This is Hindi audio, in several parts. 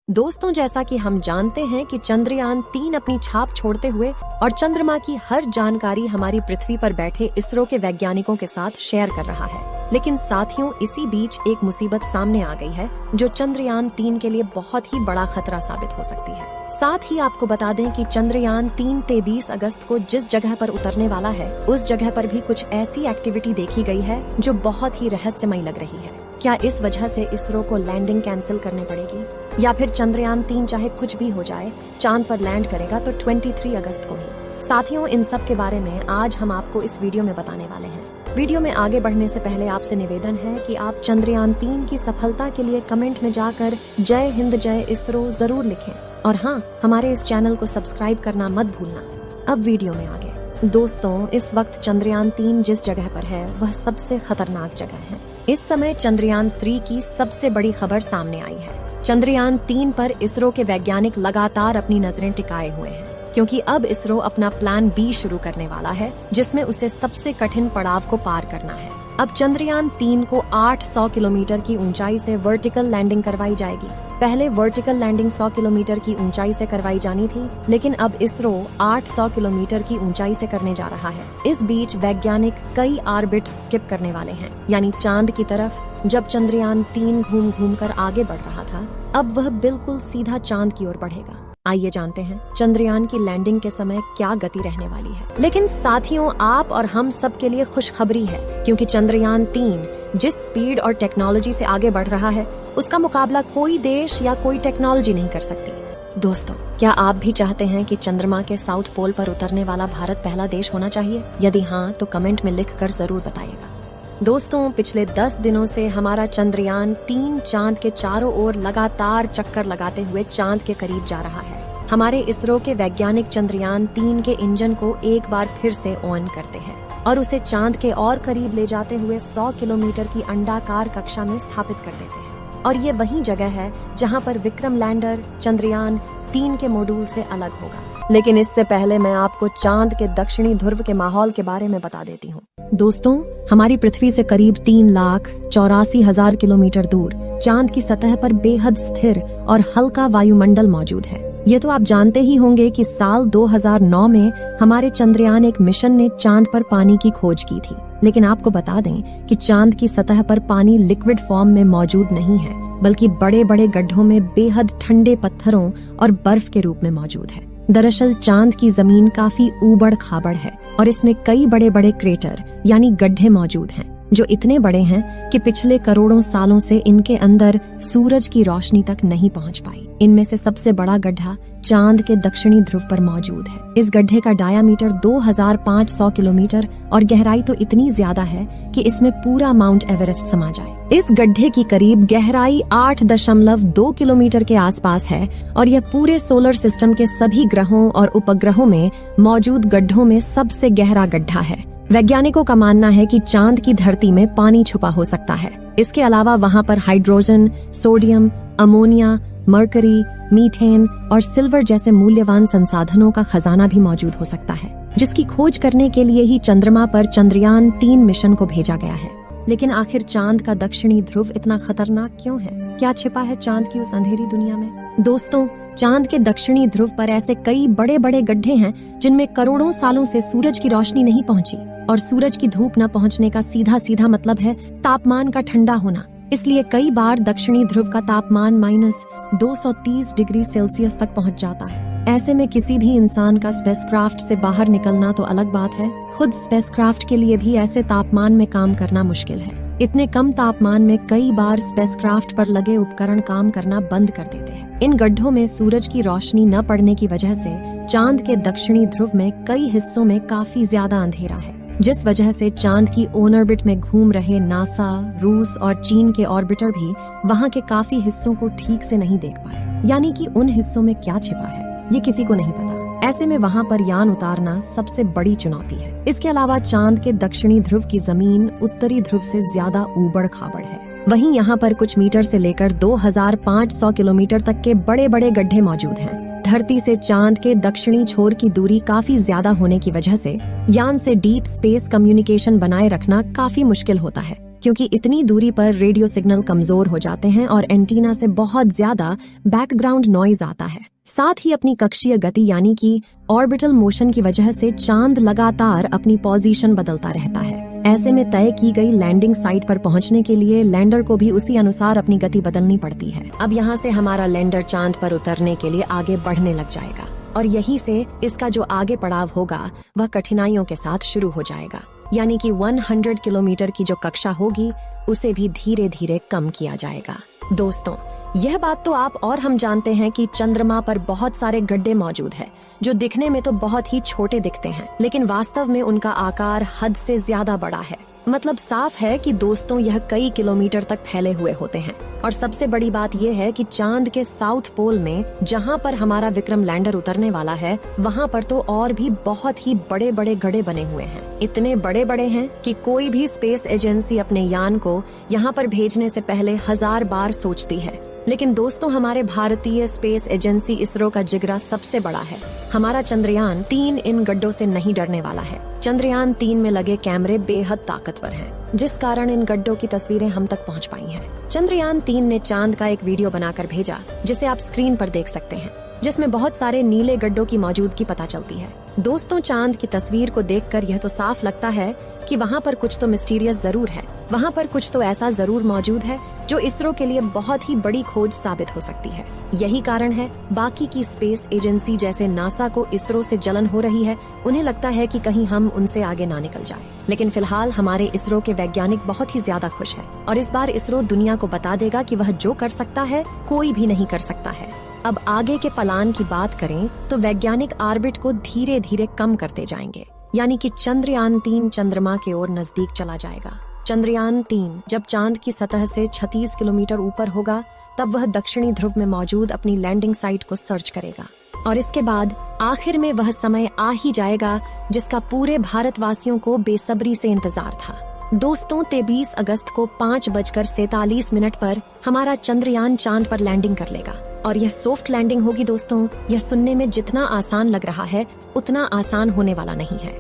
दोस्तों, जैसा कि हम जानते हैं कि चंद्रयान-3 अपनी छाप छोड़ते हुए और चंद्रमा की हर जानकारी हमारी पृथ्वी पर बैठे इसरो के वैज्ञानिकों के साथ शेयर कर रहा है। लेकिन साथियों, इसी बीच एक मुसीबत सामने आ गई है जो चंद्रयान-3 के लिए बहुत ही बड़ा खतरा साबित हो सकती है। साथ ही आपको बता दें कि चंद्रयान-3 23 अगस्त को जिस जगह पर उतरने वाला है, उस जगह पर भी कुछ ऐसी एक्टिविटी देखी गई है जो बहुत ही रहस्यमयी लग रही है। क्या इस वजह से इसरो को लैंडिंग कैंसिल करनी पड़ेगी, या फिर चंद्रयान-3 चाहे कुछ भी हो जाए चांद पर लैंड करेगा तो 23 अगस्त को ही? साथियों, इन सब के बारे में आज हम आपको इस वीडियो में बताने वाले हैं। वीडियो में आगे बढ़ने से पहले आपसे निवेदन है कि आप चंद्रयान-3 की सफलता के लिए कमेंट में जाकर जय हिंद जय इसरो जरूर लिखें, और हाँ, हमारे इस चैनल को सब्सक्राइब करना मत भूलना। अब वीडियो में आगे। दोस्तों, इस वक्त चंद्रयान-3 जिस जगह पर है वह सबसे खतरनाक जगह है। इस समय चंद्रयान-3 की सबसे बड़ी खबर सामने आई है। चंद्रयान-3 पर इसरो के वैज्ञानिक लगातार अपनी नजरें टिकाए हुए हैं, क्योंकि अब इसरो अपना प्लान बी शुरू करने वाला है, जिसमें उसे सबसे कठिन पड़ाव को पार करना है। अब चंद्रयान-3 को 800 किलोमीटर की ऊंचाई से वर्टिकल लैंडिंग करवाई जाएगी। पहले वर्टिकल लैंडिंग 100 किलोमीटर की ऊंचाई से करवाई जानी थी, लेकिन अब इसरो 800 किलोमीटर की ऊंचाई से करने जा रहा है। इस बीच वैज्ञानिक कई ऑर्बिट स्किप करने वाले हैं, यानी चांद की तरफ। जब चंद्रयान-3 घूम घूम कर आगे बढ़ रहा था, अब वह बिल्कुल सीधा चांद की ओर बढ़ेगा। आइए जानते हैं चंद्रयान की लैंडिंग के समय क्या गति रहने वाली है। लेकिन साथियों, आप और हम सब के लिए खुशखबरी है, क्योंकि चंद्रयान-3 जिस स्पीड और टेक्नोलॉजी से आगे बढ़ रहा है, उसका मुकाबला कोई देश या कोई टेक्नोलॉजी नहीं कर सकती। दोस्तों, क्या आप भी चाहते हैं कि चंद्रमा के साउथ पोल पर उतरने वाला भारत पहला देश होना चाहिए? यदि हाँ, तो कमेंट में लिखकर जरूर बताइएगा। दोस्तों, पिछले 10 दिनों से हमारा चंद्रयान-3 चांद के चारों ओर लगातार चक्कर लगाते हुए चांद के करीब जा रहा है। हमारे इसरो के वैज्ञानिक चंद्रयान-3 के इंजन को एक बार फिर से ऑन करते हैं और उसे चांद के और करीब ले जाते हुए 100 किलोमीटर की अंडाकार कक्षा में स्थापित कर देते हैं। और ये वही जगह है जहां पर विक्रम लैंडर चंद्रयान-3 के मॉड्यूल से अलग होगा। लेकिन इससे पहले मैं आपको चांद के दक्षिणी ध्रुव के माहौल के बारे में बता देती हूँ। दोस्तों, हमारी पृथ्वी से करीब 3,84,000 किलोमीटर दूर चांद की सतह पर बेहद स्थिर और हल्का वायुमंडल मौजूद है। ये तो आप जानते ही होंगे कि साल 2009 में हमारे चंद्रयान एक मिशन ने चांद पर पानी की खोज की थी। लेकिन आपको बता दें कि चांद की सतह पर पानी लिक्विड फॉर्म में मौजूद नहीं है, बल्कि बड़े बड़े गड्ढों में बेहद ठंडे पत्थरों और बर्फ के रूप में मौजूद है। दरअसल चांद की जमीन काफी ऊबड़ खाबड़ है और इसमें कई बड़े बड़े क्रेटर यानी गड्ढे मौजूद हैं, जो इतने बड़े हैं कि पिछले करोड़ों सालों से इनके अंदर सूरज की रोशनी तक नहीं पहुंच पाई। इनमें से सबसे बड़ा गड्ढा चांद के दक्षिणी ध्रुव पर मौजूद है। इस गड्ढे का डायामीटर 2500 किलोमीटर और गहराई तो इतनी ज्यादा है कि इसमें पूरा माउंट एवरेस्ट समा जाए। इस गड्ढे की करीब गहराई 8.2 किलोमीटर के आसपास है और यह पूरे सोलर सिस्टम के सभी ग्रहों और उपग्रहों में मौजूद गड्ढों में सबसे गहरा गड्ढा है। वैज्ञानिकों का मानना है कि चांद की धरती में पानी छुपा हो सकता है। इसके अलावा वहां पर hydrogen, sodium, ammonia, mercury, methane और सिल्वर जैसे मूल्यवान संसाधनों का खजाना भी मौजूद हो सकता है, जिसकी खोज करने के लिए ही चंद्रमा पर चंद्रयान-3 मिशन को भेजा गया है। लेकिन आखिर चांद का दक्षिणी ध्रुव इतना खतरनाक क्यों है? क्या छिपा है चांद की उस अंधेरी दुनिया में? दोस्तों, चांद के दक्षिणी ध्रुव पर ऐसे कई बड़े बड़े गड्ढे हैं जिनमें करोड़ों सालों से सूरज की रोशनी नहीं पहुंची, और सूरज की धूप न पहुंचने का सीधा सीधा मतलब है तापमान का ठंडा होना। इसलिए कई बार दक्षिणी ध्रुव का तापमान -230 डिग्री सेल्सियस तक पहुंच जाता है। ऐसे में किसी भी इंसान का स्पेसक्राफ्ट से बाहर निकलना तो अलग बात है, खुद स्पेसक्राफ्ट के लिए भी ऐसे तापमान में काम करना मुश्किल है। इतने कम तापमान में कई बार स्पेसक्राफ्ट पर लगे उपकरण काम करना बंद कर देते हैं। इन गड्ढों में सूरज की रोशनी न पड़ने की वजह से चांद के दक्षिणी ध्रुव में कई हिस्सों में काफी ज्यादा अंधेरा है, जिस वजह से चांद की ऑन ऑर्बिट में घूम रहे नासा, रूस और चीन के ऑर्बिटर भी वहां के काफी हिस्सों को ठीक से नहीं देख पाए। यानी कि उन हिस्सों में क्या छिपा है ये किसी को नहीं पता। ऐसे में वहां पर यान उतारना सबसे बड़ी चुनौती है। इसके अलावा चांद के दक्षिणी ध्रुव की जमीन उत्तरी ध्रुव से ज्यादा ऊबड़ खाबड़ है। वहीं यहाँ पर कुछ मीटर से लेकर 2500 किलोमीटर तक के बड़े बड़े गड्ढे मौजूद हैं। धरती से चांद के दक्षिणी छोर की दूरी काफी ज्यादा होने की वजह से यान से डीप स्पेस कम्युनिकेशन बनाए रखना काफी मुश्किल होता है। क्योंकि इतनी दूरी पर रेडियो सिग्नल कमजोर हो जाते हैं और एंटीना से बहुत ज्यादा बैकग्राउंड नॉइज आता है। साथ ही अपनी कक्षीय गति यानी कि ऑर्बिटल मोशन की वजह से चांद लगातार अपनी पोजीशन बदलता रहता है। ऐसे में तय की गई लैंडिंग साइट पर पहुंचने के लिए लैंडर को भी उसी अनुसार अपनी गति बदलनी पड़ती है। अब यहाँ से हमारा लैंडर चांद पर उतरने के लिए आगे बढ़ने लग जाएगा और यहीं से इसका जो आगे पड़ाव होगा वह कठिनाइयों के साथ शुरू हो जाएगा, यानी कि 100 किलोमीटर की जो कक्षा होगी उसे भी धीरे धीरे कम किया जाएगा। दोस्तों, यह बात तो आप और हम जानते हैं कि चंद्रमा पर बहुत सारे गड्ढे मौजूद हैं, जो दिखने में तो बहुत ही छोटे दिखते हैं, लेकिन वास्तव में उनका आकार हद से ज्यादा बड़ा है। मतलब साफ है कि दोस्तों यह कई किलोमीटर तक फैले हुए होते हैं। और सबसे बड़ी बात यह है कि चांद के साउथ पोल में जहां पर हमारा विक्रम लैंडर उतरने वाला है, वहां पर तो और भी बहुत ही बड़े बड़े गड्ढे बने हुए हैं। इतने बड़े बड़े हैं कि कोई भी स्पेस एजेंसी अपने यान को यहाँ पर भेजने से पहले 1000 बार सोचती है। लेकिन दोस्तों, हमारे भारतीय स्पेस एजेंसी इसरो का जिगरा सबसे बड़ा है। हमारा चंद्रयान 3 इन गड्ढों से नहीं डरने वाला है। चंद्रयान 3 में लगे कैमरे बेहद ताकतवर हैं, जिस कारण इन गड्ढों की तस्वीरें हम तक पहुंच पाई हैं। चंद्रयान 3 ने चांद का एक वीडियो बनाकर भेजा, जिसे आप स्क्रीन पर देख सकते हैं, जिसमें बहुत सारे नीले गड्ढों की मौजूदगी पता चलती है। दोस्तों, चांद की तस्वीर को देखकर यह तो साफ लगता है कि वहाँ पर कुछ तो मिस्टीरियस जरूर है। वहाँ पर कुछ तो ऐसा जरूर मौजूद है जो इसरो के लिए बहुत ही बड़ी खोज साबित हो सकती है। यही कारण है बाकी की स्पेस एजेंसी जैसे नासा को इसरो से जलन हो रही है। उन्हें लगता है कि कहीं हम उनसे आगे ना निकल जाए। लेकिन फिलहाल हमारे इसरो के वैज्ञानिक बहुत ही ज्यादा खुश है और इस बार इसरो दुनिया को बता देगा कि वह जो कर सकता है कोई भी नहीं कर सकता है। अब आगे के प्लान की बात करें तो वैज्ञानिक ऑर्बिट को धीरे धीरे कम करते जाएंगे, यानी कि चंद्रयान 3 चंद्रमा की ओर नजदीक चला जाएगा। चंद्रयान 3 जब चांद की सतह से 36 किलोमीटर ऊपर होगा, तब वह दक्षिणी ध्रुव में मौजूद अपनी लैंडिंग साइट को सर्च करेगा और इसके बाद आखिर में वह समय आ ही जाएगा जिसका पूरे भारतवासियों को बेसब्री से इंतजार था। दोस्तों, 23 अगस्त को 5:47 पर हमारा चंद्रयान चांद पर लैंडिंग कर लेगा और यह सॉफ्ट लैंडिंग होगी। दोस्तों, यह सुनने में जितना आसान लग रहा है उतना आसान होने वाला नहीं है।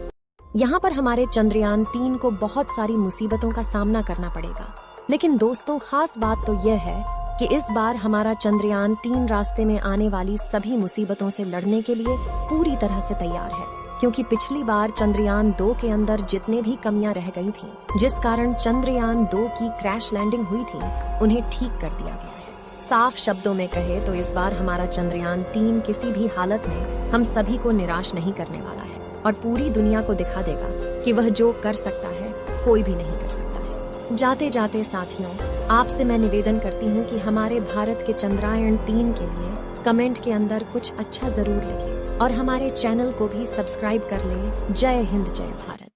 यहाँ पर हमारे चंद्रयान 3 को बहुत सारी मुसीबतों का सामना करना पड़ेगा, लेकिन दोस्तों खास बात तो यह है कि इस बार हमारा चंद्रयान 3 रास्ते में आने वाली सभी मुसीबतों से लड़ने के लिए पूरी तरह से तैयार है, क्योंकि पिछली बार चंद्रयान 2 के अंदर जितने भी कमियां रह गई थीं, जिस कारण चंद्रयान 2 की क्रैश लैंडिंग हुई थी, उन्हें ठीक कर दिया गया है। साफ शब्दों में कहे तो इस बार हमारा चंद्रयान 3 किसी भी हालत में हम सभी को निराश नहीं करने वाला है और पूरी दुनिया को दिखा देगा कि वह जो कर सकता है कोई भी नहीं कर सकता है। जाते जाते साथियों, आपसे मैं निवेदन करती हूँ कि हमारे भारत के चंद्रयान 3 के लिए कमेंट के अंदर कुछ अच्छा जरूर लिखें और हमारे चैनल को भी सब्सक्राइब कर लें। जय हिंद, जय भारत।